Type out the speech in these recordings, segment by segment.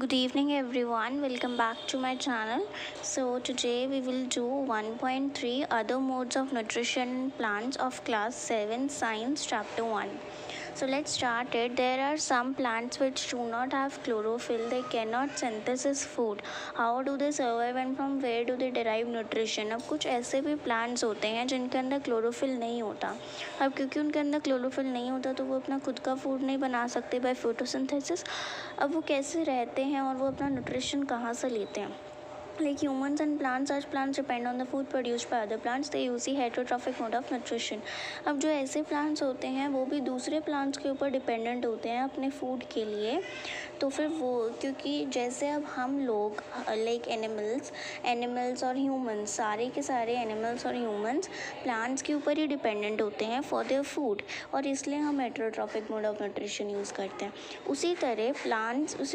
Good evening everyone, welcome back to my channel. So today we will do 1.3 other modes of nutrition plants of class 7 science chapter 1. So let's start it. There are some plants which do not have chlorophyll, they cannot synthesize food. How do they survive and from where do they derive nutrition? अब कुछ ऐसे भी plants होते हैं जिनके अंदर chlorophyll नहीं होता. अब क्योंकि उनके अंदर chlorophyll नहीं होता तो वो अपना खुद का food नहीं बना सकते by photosynthesis. अब वो कैसे रहते हैं और वो अपना न्यूट्रिशन कहाँ से लेते हैं? Like humans and plants, such plants depend on the food produced by other plants. They use the heterotrophic mode of nutrition. अब जो ऐसे plants होते हैं वो भी दूसरे plants के ऊपर डिपेंडेंट होते हैं अपने फूड के लिए. तो फिर वो क्योंकि जैसे अब हम लोग लाइक एनिमल्स और ह्यूमंस, सारे के सारे एनिमल्स और ह्यूमंस प्लांट्स के ऊपर ही डिपेंडेंट होते हैं फॉर देयर फूड, और इसलिए हम heterotrophic mode of nutrition use करते हैं. उसी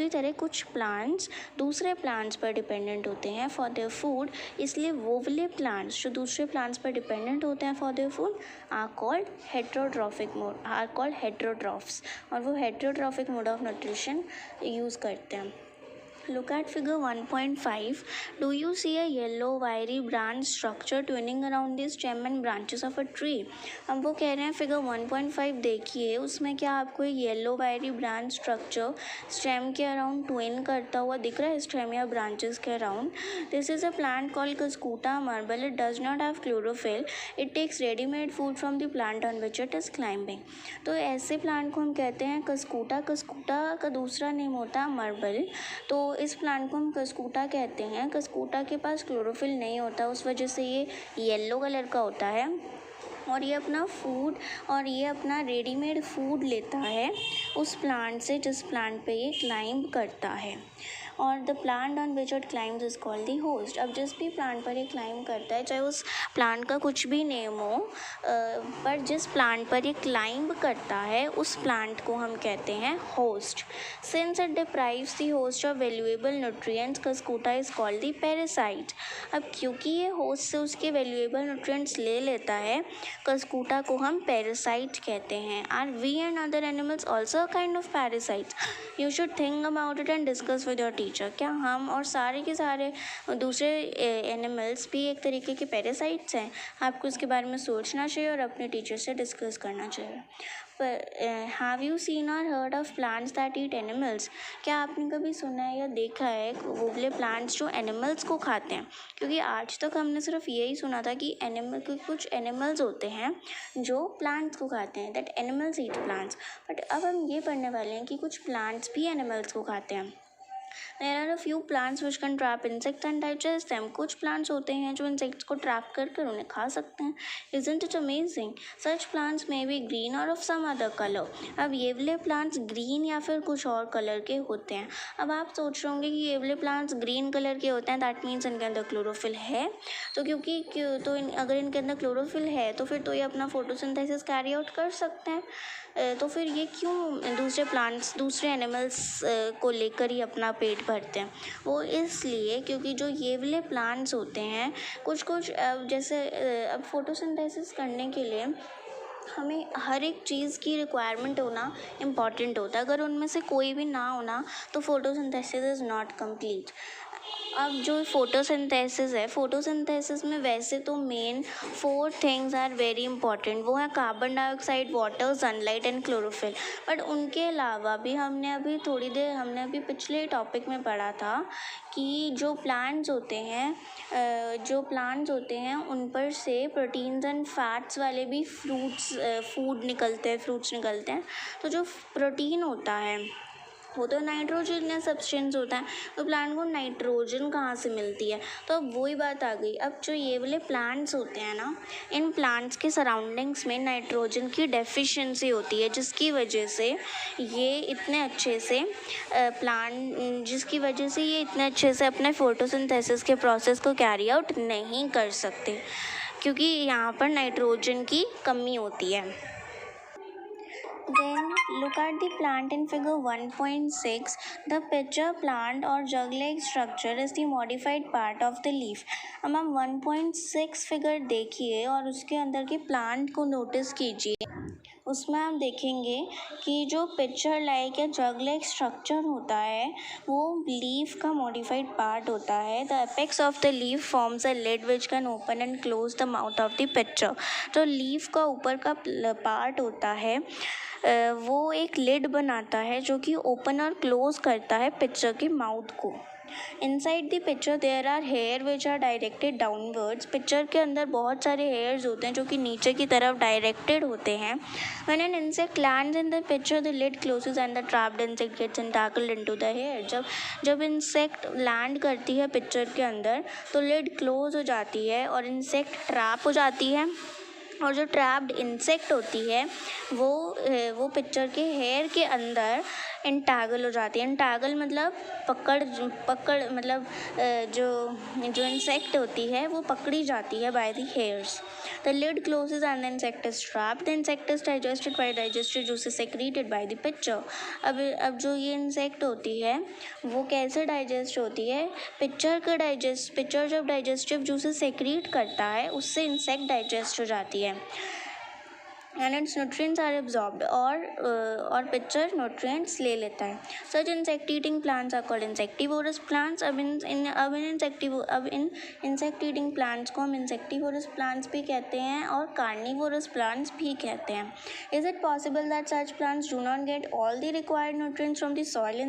तरह कुछ प्लांट्स दूसरे प्लांट्स पर डिपेंडेंट होते हैं फॉर देयर फूड, इसलिए वो वाले प्लांट्स जो दूसरे प्लांट्स पर डिपेंडेंट होते हैं for their food are called heterotrophs, और वो heterotrophic mode of nutrition use करते हैं. Look at figure 1.5. Do you see a yellow wiry branch structure twining around the stem and branches of a tree? अब वो कह रहे हैं figure 1.5 देखिए, उसमें क्या आपको एक yellow wiry branch structure stem के अराउंड ट्विन करता हुआ दिख रहा है, स्टेम या ब्रांचेस के around. This is a plant called Cuscuta marble. It does not have chlorophyll. It takes readymade food from the plant on which it is climbing. तो ऐसे प्लांट को हम कहते हैं कस्कूटा. कस्कूटा का दूसरा नेम होता है मार्बल. तो इस प्लांट को हम कस्कूटा कहते हैं. कस्कूटा के पास क्लोरोफिल नहीं होता, उस वजह से ये येलो कलर का होता है, और ये अपना रेडीमेड फूड लेता है उस प्लांट से जिस प्लांट पे ये क्लाइंब करता है, और the plant on which it climbs is called the host. अब जिस भी प्लांट पर ये क्लाइंब करता है, चाहे उस प्लांट का कुछ भी नेम हो, पर जिस प्लांट पर ये क्लाइंब करता है उस प्लांट को हम कहते हैं host. Since it deprives the host of valuable nutrients, Cuscuta is called the parasite. अब क्योंकि ये होस्ट से उसके वैल्यूएबल न्यूट्रिएंट्स ले लेता है, कस्कूटा को हम पैरासाइट कहते हैं. Are we and other animals also a kind of parasites? You should think about it and discuss with your teacher. क्या हम और सारे के सारे दूसरे एनिमल्स भी एक तरीके के पैरासाइट्स हैं? आपको इसके बारे में सोचना चाहिए और अपने टीचर से डिस्कस करना चाहिए. पर हैव यू सीन और heard of plants that eat animals? क्या आपने कभी सुना है या देखा है वो वाले प्लांट्स जो एनिमल्स को खाते हैं? क्योंकि आज तक हमने सिर्फ यही सुना था कि कुछ एनिमल्स होते हैं जो प्लांट्स को खाते हैं, that animals eat plants. But अब हम ये पढ़ने वाले हैं कि कुछ प्लांट्स भी एनिमल्स को खाते हैं. There are a few plants which can trap insects and digest them. कुछ plants होते हैं जो insects को trap कर उन्हें खा सकते हैं. Isn't it amazing? Such plants may be green or of some other color. अब ये वाले plants green या फिर कुछ और कलर के होते हैं. अब आप सोच रहे होंगे कि ये वाले plants green कलर के होते हैं, that means इनके अंदर क्लोरोफिल है. तो अगर इनके अंदर क्लोरोफिल है तो फिर तो ये अपना फोटोसिंथेसिस कैरी आउट कर सकते हैं. तो फिर ये क्यों दूसरे एनिमल्स को लेकर ही अपना पेट भरते हैं? वो इसलिए क्योंकि जो ये वाले प्लांट्स होते हैं कुछ जैसे अब फोटोसिंथेसिस करने के लिए हमें हर एक चीज़ की रिक्वायरमेंट होना इम्पॉर्टेंट होता है. अगर उनमें से कोई भी ना होना तो फोटोसिंथेसिस इज़ नॉट कंप्लीट. अब जो फोटोसिंथेसिस में वैसे तो main 4 things are very important. वो है carbon dioxide, water, sunlight and chlorophyll. But उनके अलावा भी हमने अभी पिछले टॉपिक में पढ़ा था कि जो प्लांट्स होते हैं उन पर से प्रोटीन्स एंड फैट्स वाले भी फ्रूट्स निकलते हैं. तो जो प्रोटीन होता है वो तो नाइट्रोजन सब्सटेंस होता है, तो प्लांट को नाइट्रोजन कहाँ से मिलती है? तो अब वही बात आ गई. अब जो ये वाले प्लांट्स होते हैं ना, इन प्लांट्स के सराउंडिंग्स में नाइट्रोजन की डेफिशिएंसी होती है, जिसकी वजह से ये इतने अच्छे से अपने फोटोसिंथेसिस के प्रोसेस को कैरी आउट नहीं कर सकते, क्योंकि यहाँ पर नाइट्रोजन की कमी होती है. Then look at the plant in figure 1.6. The pitcher plant or jug-like structure is the modified part of the leaf. अब हम 1.6 फिगर देखिए और उसके अंदर के प्लांट को नोटिस कीजिए. उसमें हम देखेंगे कि जो पिक्चर लाइक या ड्रग लाइक स्ट्रक्चर होता है वो लीफ का मॉडिफाइड पार्ट होता है. The apex of the leaf forms a lid which can open and close the mouth of the pitcher. तो लीफ का ऊपर का पार्ट होता है वो एक लिड बनाता है जो कि ओपन और क्लोज करता है पिक्चर के माउथ को. Inside the pitcher there are hair which are directed downwards. Pitcher के अंदर बहुत सारे हेयर्स होते हैं जो कि नीचे की तरफ डायरेक्टेड होते हैं. When an insect lands in the pitcher the lid closes and the trapped insect gets entangled into the hair. जब इंसेक्ट लैंड करती है पिक्चर के अंदर तो लिड क्लोज हो जाती है और इंसेक्ट ट्रैप हो जाती है. और जो ट्रैप्ड इंसेक्ट होती है वो पिक्चर के हेयर के अंदर एंटैगल हो जाती है. एंटैगल मतलब पकड़ मतलब जो इंसेक्ट होती है वो पकड़ी जाती है by the hairs. The lid closes and the insect is trapped. The insect is digested by digestive juices secreted by the pitcher. अब जो ये इंसेक्ट होती है वो कैसे डाइजेस्ट होती है? पिक्चर जब डाइजेस्टिव जूसेस सेक्रेट करता है उससे इंसेक्ट डाइजेस्ट हो जाती है and its nutrients are absorbed और पिक्चर nutrients ले लेता है. Such insect eating plants are called insectivorous plants. अब इन insect eating plants को हम insectivorous plants भी कहते हैं और carnivorous plants भी कहते हैं. Is it possible that such plants do not get all the required nutrients from the soil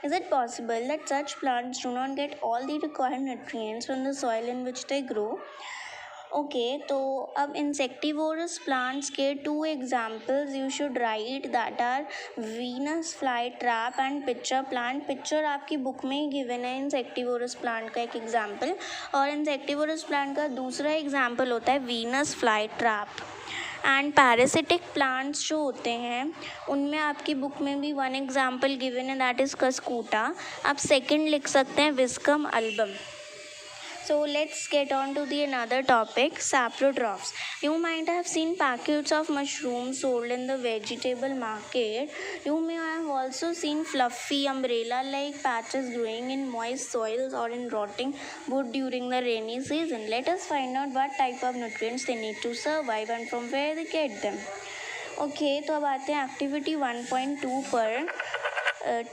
Is it possible that such plants do not get all the required nutrients from the soil in which they grow? Okay, तो अब insectivorous plants के 2 examples you should write that are Venus fly trap and pitcher plant. Pitcher आपकी book में ही given है insectivorous plant का एक example और इंसेक्टिवोरस प्लांट का दूसरा एग्जाम्पल होता है Venus fly trap. And parasitic plants जो होते हैं उनमें आपकी बुक में भी 1 एग्जाम्पल गिवन है दैट इज़ कस्कूटा. आप सेकेंड लिख सकते हैं Viscum album. So let's get on to the another topic, saprotrophs. You might have seen packets of mushrooms sold in the vegetable market. You may have also seen fluffy umbrella-like patches growing in moist soils or in rotting wood during the rainy season. Let us find out what type of nutrients they need to survive and from where they get them. Okay, तो अब आते हैं activity 1.2 पर.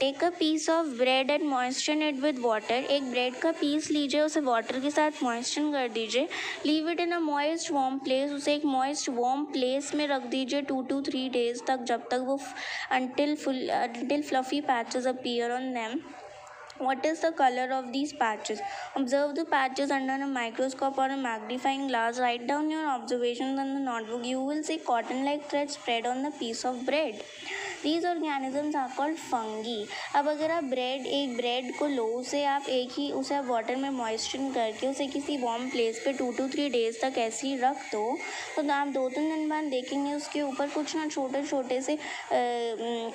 Take a piece of bread and moisture it with water. एक bread का piece लीजिए, उसे water के साथ मॉइस्चर कर दीजिए. Leave it in a moist warm place. उसे एक मॉइस्ट वार्म प्लेस में रख दीजिए 2 to 3 days तक, जब तक वो until fluffy patches appear on them. What is the color of these patches? Observe the patches under a microscope or a magnifying glass. Write down your observations on the notebook. You will see cotton-like threads spread on the piece of bread. These organisms are called fungi. अब अगर आप एक bread को लो, उसे आप water में moisture करके उसे किसी वार्म प्लेस पे 2 to 3 days तक ऐसे ही रख दो, तो आप 2-3 दिन बाद देखेंगे उसके ऊपर कुछ ना छोटे छोटे से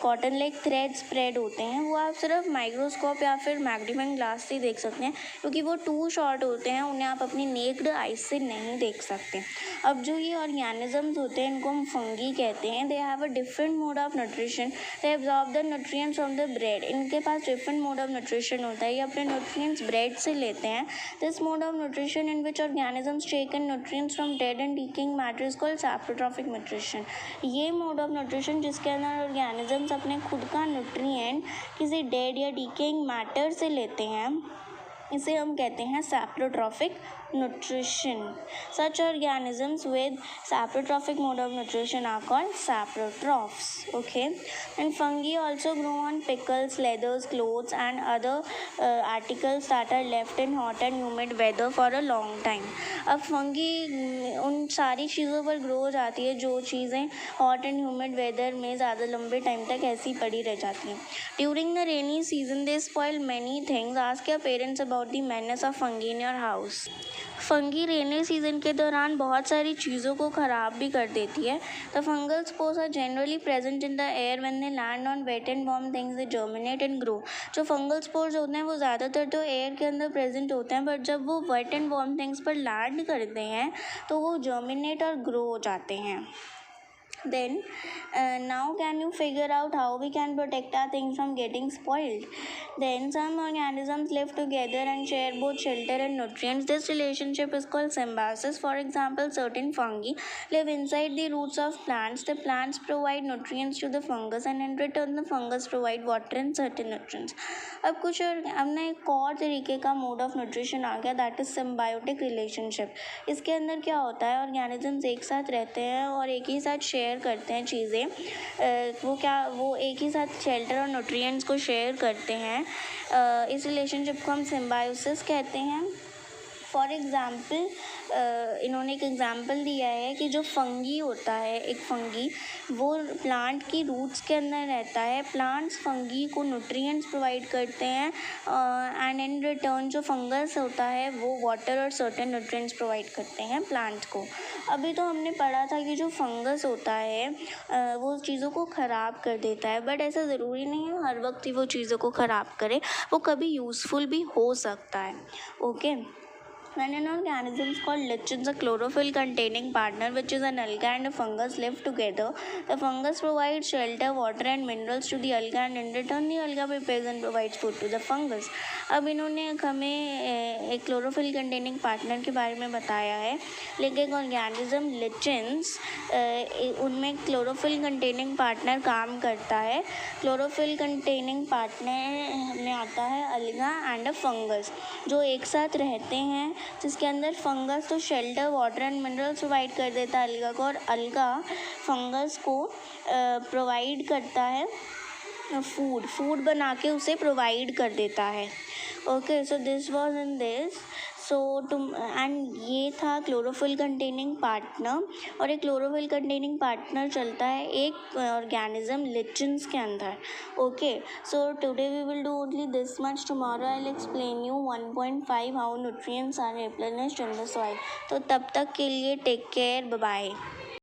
कॉटन लाइक थ्रेड स्प्रेड होते हैं. वो आप सिर्फ माइक्रोस्कोप या फिर मैग्नीफाइंग ग्लास से देख सकते हैं क्योंकि वो टू शॉर्ट होते हैं, उन्हें आप अपनी नेक्ड आइज से नहीं देख सकते. अब जो ये ऑर्गेनिजम्स होते हैं इनको हम फंगी कहते हैं. They have a different mode of nutrition. They absorb the nutrients from the bread. इनके पास डिफरेंट मोड ऑफ न्यूट्रिशन होता है. ये अपने न्यूट्रिएंट्स ब्रेड से लेते हैं. This mode of nutrition in which organisms take in nutrients from dead and decaying matter is called saprotrophic nutrition. ये मोड ऑफ न्यूट्रिशन जिसके अंदर ऑर्गेनिजम्स अपने खुद का न्यूट्रिएंट किसी डेड या डीकेइंग मैटर से लेते हैं, इसे हम कहते हैं सैप्रोट्रॉफिक nutrition. Such organisms with saprotrophic mode of nutrition are called saprotrophs. Okay, and fungi also grow on pickles, leathers, clothes and other articles that are left in hot and humid weather for a long time. अब fungi उन सारी चीज़ों पर grow हो जाती है जो चीज़ें हॉट एंड ह्यूमिड वेदर में ज़्यादा लंबे टाइम तक ऐसी पड़ी रह जाती हैं. During the rainy season they spoil many things. Ask your parents about the menace of fungi in your house. Fungi rainy season के दौरान बहुत सारी चीज़ों को ख़राब भी कर देती है. The fungal spores are generally present in the air when they land on wet and warm things they germinate and grow. जो फंगल स्पोर्स होते हैं वो ज़्यादातर तो एयर के अंदर प्रेजेंट होते हैं, बट जब वो वेट एंड वार्म थिंग्स पर लैंड करते हैं तो वो जर्मिनेट और ग्रो हो जाते हैं. Then now can you figure out how we can protect our things from getting spoiled? Then some organisms live together and share both shelter and nutrients. This relationship is called symbiosis. For example, certain fungi live inside the roots of plants. The plants provide nutrients to the fungus and in return the fungus provide water and certain nutrients. अब कुछ और अब ना एक और तरीके का mode of nutrition आ गया, दैट इज सिम्बायोटिक रिलेशनशिप. इसके अंदर क्या होता है, ऑर्गेनिजम्स एक साथ रहते हैं और एक ही साथ शेयर करते हैं चीज़ें. वो एक ही साथ शेल्टर और न्यूट्रिएंट्स को शेयर करते हैं. इस रिलेशनशिप को हम सिम्बायोसिस कहते हैं. फॉर एग्ज़ाम्पल इन्होंने एक एग्ज़ाम्पल दिया है कि जो फंगी होता है, एक फंगी वो प्लांट की रूट्स के अंदर रहता है. प्लांट्स फंगी को न्यूट्रिएंट्स प्रोवाइड करते हैं एंड इन रिटर्न जो फंगस होता है वो वाटर और सर्टेन न्यूट्रिएंट्स प्रोवाइड करते हैं प्लांट को. अभी तो हमने पढ़ा था कि जो फंगस होता है वो चीज़ों को ख़राब कर देता है, बट ऐसा ज़रूरी नहीं है हर वक्त ही वो चीज़ों को ख़राब करे. वो कभी यूज़फुल भी हो सकता है. Okay. When an organism is called lichens, a chlorophyll containing partner, which is an alga and a fungus, live together, the fungus provides shelter, water and minerals to the alga and in return the alga prepares and provides food to the fungus. अब इन्होंने हमें एक chlorophyll containing partner के बारे में बताया है, लेकिन एक ऑर्गेनिज्म लिचेंस उनमें क्लोरोफिल कंटेनिंग पार्टनर काम करता है. क्लोरोफिल कंटेनिंग पार्टनर में आता है अलगा एंड अ फंगस, जो एक साथ रहते हैं, जिसके अंदर फंगस तो shelter, water and minerals provide कर देता है अलगा को, और अलगा फंगस को प्रोवाइड करता है फूड बना के उसे प्रोवाइड कर देता है. Okay, so this was in this. So and ये था क्लोरोफिल कंटेनिंग पार्टनर. और एक क्लोरोफिल कंटेनिंग पार्टनर चलता है एक ऑर्गेनिज्म लिचेंस के अंदर. Okay, so today we will do only this much. Tomorrow I will explain you 1.5 how nutrients are replenished in the soil. तो तब तक के लिए टेक केयर, बाय बाय.